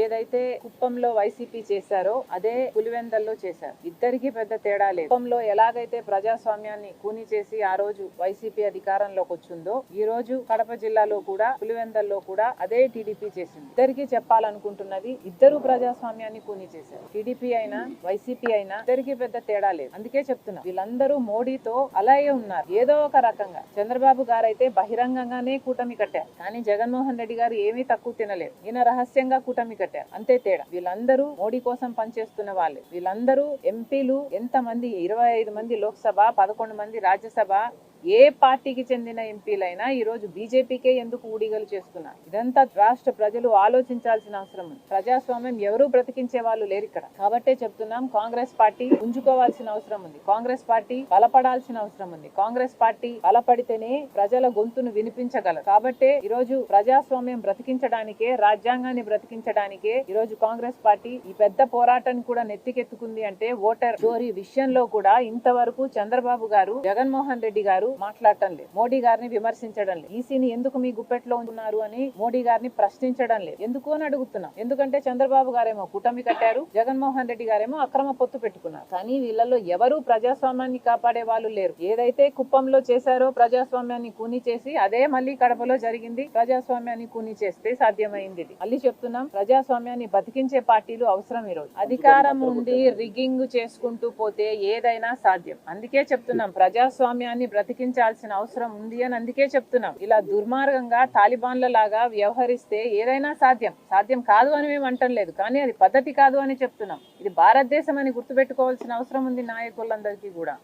ఏదైతే కుప్పంలో వైసీపీ చేశారో అదే పులివెందల్లో చేశారు. ఇద్దరికి పెద్ద తేడా లేదు. కుప్పంలో ఎలాగైతే ప్రజాస్వామ్యాన్ని కూని చేసి ఆ రోజు వైసీపీ అధికారంలోకి వచ్చిందో ఈ రోజు కడప జిల్లాలో కూడా పులివెందల్లో కూడా అదే టీడీపీ చేసింది. ఇద్దరికి చెప్పాలనుకుంటున్నది, ఇద్దరు ప్రజాస్వామ్యాన్ని కూని చేశారు. టీడీపీ అయినా వైసీపీ అయినా ఇద్దరికి పెద్ద తేడా లేదు. అందుకే చెప్తున్నా, వీళ్ళందరూ మోడీతో అలాగే ఉన్నారు. ఏదో ఒక రకంగా చంద్రబాబు గారు అయితే బహిరంగంగానే కూటమి కట్టారు, కానీ జగన్మోహన్ రెడ్డి గారు ఏమీ తక్కువ తినలేదు. ఈయన రహస్యంగా కూటమి కట్టారు, అంతే తేడా. వీళ్ళందరూ మోడీ కోసం పనిచేస్తున్న వాళ్ళే. వీళ్ళందరూ ఎంపీలు ఎంతమంది, 25 మంది లోక్సభ, 11 మంది రాజ్యసభ, ఏ పార్టీకి చెందిన ఎంపీలైనా ఈ రోజు బీజేపీకే ఎందుకు ఊడిగలు చేస్తున్నారు? ఇదంతా రాష్ట్ర ప్రజలు ఆలోచించాల్సిన అవసరం ఉంది. ప్రజాస్వామ్యం ఎవరూ బ్రతికించే వాళ్ళు లేరు ఇక్కడ. కాబట్టే చెప్తున్నాం, కాంగ్రెస్ పార్టీ పుంజుకోవాల్సిన అవసరం ఉంది. కాంగ్రెస్ పార్టీ బలపడాల్సిన అవసరం ఉంది. కాంగ్రెస్ పార్టీ బలపడితేనే ప్రజల గొంతును వినిపించగలరు. కాబట్టే ఈ రోజు ప్రజాస్వామ్యం బ్రతికించడానికే, రాజ్యాంగాన్ని బ్రతికించడానికే ఈ రోజు కాంగ్రెస్ పార్టీ ఈ పెద్ద పోరాటాన్ని కూడా నెత్తికెత్తుకుంది. అంటే ఓటర్ చోరీ విషయంలో కూడా ఇంతవరకు చంద్రబాబు గారు, జగన్మోహన్ రెడ్డి గారు మాట్లాడటం లేదు. మోడీ గారిని విమర్శించడం లేదు. ఈసీని ఎందుకు మీ గుప్పెట్లో ఉన్నారు అని మోడీ గారిని ప్రశ్నించడం లేదు. ఎందుకు అని అడుగుతున్నాం. ఎందుకంటే చంద్రబాబు గారేమో కూటమి కట్టారు, జగన్మోహన్ రెడ్డి గారేమో అక్రమ పొత్తు పెట్టుకున్నారు. కానీ వీళ్ళలో ఎవరు ప్రజాస్వామ్యాన్ని కాపాడే వాళ్ళు లేరు. ఏదైతే కుప్పంలో చేశారో ప్రజాస్వామ్యాన్ని కూని చేసి, అదే మళ్ళీ కడపలో జరిగింది. ప్రజాస్వామ్యాన్ని కూని చేస్తే సాధ్యమైంది. మళ్ళీ చెప్తున్నాం, ప్రజాస్వామ్యాన్ని బతికించే పార్టీలు అవసరం. ఈ రోజు అధికారం ఉండి రిగ్గింగ్ చేసుకుంటూ పోతే ఏదైనా సాధ్యం. అందుకే చెప్తున్నాం, ప్రజాస్వామ్యాన్ని బ్రతికించాల్సిన అవసరం ఉంది అని అందుకే చెప్తున్నాం. ఇలా దుర్మార్గంగా తాలిబాన్ల లాగా వ్యవహరిస్తే ఏదైనా సాధ్యం. సాధ్యం కాదు అని మేము అంటం లేదు, కానీ అది పద్ధతి కాదు అని చెప్తున్నాం. ఇది భారతదేశం అని గుర్తుపెట్టుకోవాల్సిన అవసరం ఉంది నాయకులందరికీ కూడా.